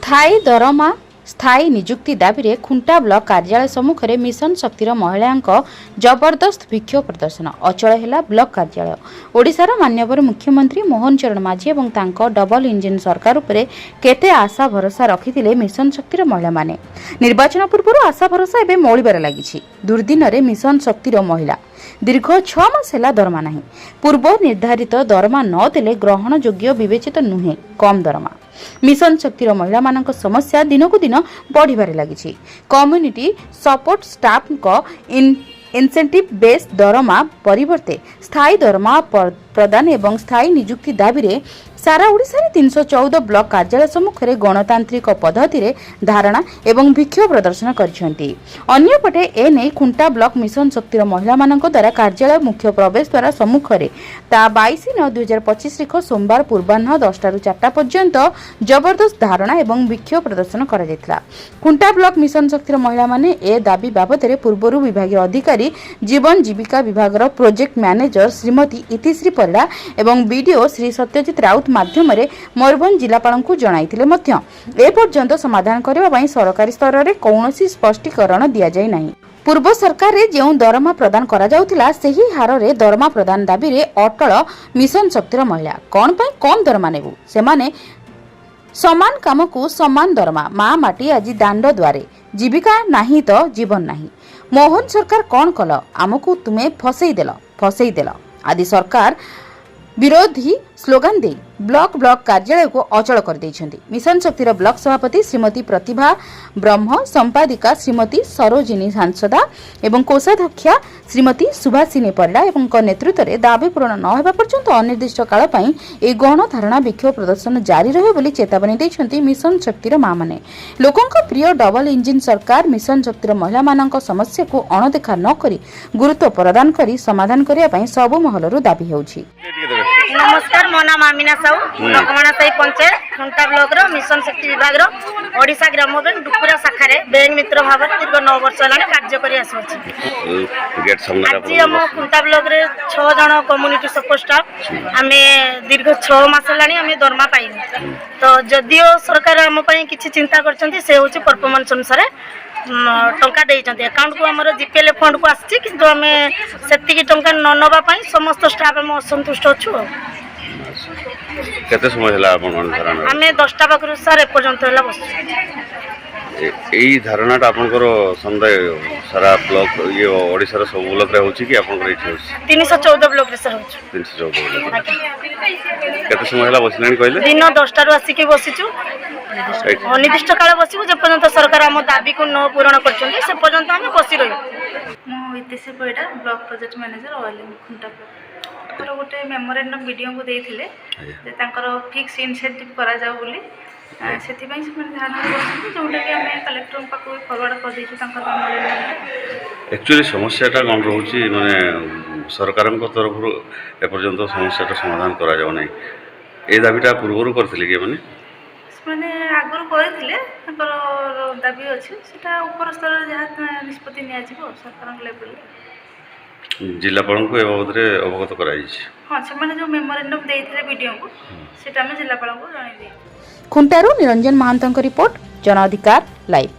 स्थायी निजुक्ति दाबी रे खुंटा ब्लॉक कार्यालय सम्मुख में मिशन शक्तिर महिला जबरदस्त विक्षोभ प्रदर्शन अचल है ब्लॉक कार्यालय। ओडिशार माननीय मुख्यमंत्री मोहन चरण माझी और तांको डबल इंजिन सरकार उपरे केते आशा भरोसा रखिथिले मिशन शक्तिर महिला माने। निर्वाचन पूर्व आशा भरोसा एवं मौलिबार लागिछि। दुर्दिन रे मिशन शक्तिर महिला दीर्घ 6 मास है दरमा नहीं। पूर्व निर्धारित दरमा न देले ग्रहण योग्य विवेचित नुहे कम दरमा। मिशन शक्तिर महिला मानक समस्या दिनकु दिन बढ़िबारे लागिछि। कम्युनिटी सपोर्ट स्टाफ को इनसेंटिव बेस दरमा परिवर्ते स्थायी दरमा प्रदान एवं स्थायी निजुक्ति दाबी रे सारा ओडिशा रे 314 ब्लॉक कार्यालय सम्मुख में गणतांत्रिक पद्धति रे धारणा एवं विक्षोभ प्रदर्शन करिसेंती। अन्यपटे एने खुंटा ब्लॉक मिशन शक्तिर महिला मानक द्वारा कार्यालय मुख्य प्रवेश द्वारा सम्मुख में 22/9/2025 तारीख सोमवार पूर्वाह्न 10 ରୁ 4 पर्यंत जबरदस्त धारणा एवं विक्षोभ प्रदर्शन करा जायतिला। खुंटा ब्लॉक मिशन शक्तिर महिला माने ए दाबी बाबद पूर्व विभागीय अधिकारी जीवन जीविका विभाग प्रोजेक्ट मैनेजर श्रीमती इतिश्री परिड़ा एवं बीडीओ श्री सत्यजित राउत माध्यम मयूरभंज जिलापाल को जणाइथिले मध्य ए पर्यंत समाधान करने सरकारी स्तर में कौनसी स्पष्टीकरण दिया जाय नहीं। पूर्व सरकार रे जो दरमा प्रदान करा जाउथिला सेही हार रे दरमा प्रदान दाबी रे अटल मिशन शक्तिर महिला कौन पाई कम दरमा नेबु सेमाने समान काम को समान दरमा माँ माटी आज दांड द्वारे जीविका नहीं तो जीवन नहीं। मोहन सरकार कौन कल आमको तुम्हें फसई देल आदि सरकार विरोधी स्लोगान दे ब्लॉक कार्यालय को अचल कर देइछन्ति। मिशन शक्तिर ब्लॉक सभापति श्रीमती प्रतिभा ब्रह्म, संपादिका श्रीमती सरोजिनी सांसदा एवं कोषाध्यक्षा श्रीमती सुभाषिनी परिड़ा एवं नेतृत्व में दाबी पूरण न होगा पर्यंत अनिर्दिष्ट काल पई ए गण धारणा विक्षोभ प्रदर्शन जारी रहे बोली चेतावनी दैछन्ति मिशन शक्तिर मां माने। लोकंक प्रिय डबल इंजिन सरकार मिशन शक्तिर महिला मानक समस्या को अणदेखा न करी गुरुत्व प्रदान करी समाधान करिया पई सब महलरु दाबी होउछि। नमस्कार, मो नाम आमिना साहू, लकमाणा साही पंचायत खुंटा ब्लॉक मिशन शक्ति विभाग ओडिशा ग्राम बैंक डुकुरा शाखा बैंक मित्र भाव दीर्घ 9 वर्ष है कार्य कर आज आम खुंटा ब्लॉक 6 जन कम्युनिटी सपोर्ट स्टाफ आम दीर्घ 6 मास है दरमा पाइनु। तो जदियो सरकार आम किसी चिंता कर परफॉर्मेंस अनुसार टंका देइचंती अकाउंट को हमर जीपीएल फंड को आछि किंतु हमें सेतिकी टंका न नबा पई समस्त स्टाफ हम असंतुष्ट अछु। केते समय हला आपन धारणा हमें 10टा पाखरु सर ए पर्यंत हला बस एई धारणाटा आपनकर संदय सारा ब्लॉक ये ओडिसा रो सब ब्लॉक रे होछि कि आपनकर इछ 314 ब्लॉक रे सर होछु 314 केते समय हला बसलानी कहले दिन 10टा रु आसी के बसिचु अनिर्दिष्ट काल बसबु जे पर्यंत सरकार हम दाबी को न पूर्ण करछन्ती से पर्यंत हम बसी रही। मो Itishree Parida block project manager ऑयल खुंटा ब्लॉक गोटे मेमोरेंडम वीडियो को देइथिले जे तांकर फिक्स इनसेंटिव करा जाउ बोली सेथिबाई से मन ध्यान करछन्ती जोटा कि हमें कलेक्टर पाको फॉरवर्ड कर देछु तांकर मेमोरेंडम। एक्चुअली समस्याटा कोन रहउची माने सरकारक तरफ ए पर्यंत समस्याटा समाधान करा जाउ नै ए दाबीटा पूर्वरु करथिले कि माने आगुर करथिले तांकर दाबी अछि सेटा ऊपर स्तर जहा निष्पत्ति निया जिवो सरकार लेवल जिलापाल को ए बाबद रे अवगत कराई छी। हां से माने जो मेमोरेंडम देइथिले वीडियो को सेटा हम जिलापाल को जणाई दे। खुंटारू निरंजन महांतंक रिपोर्ट जन अधिकार लाइव।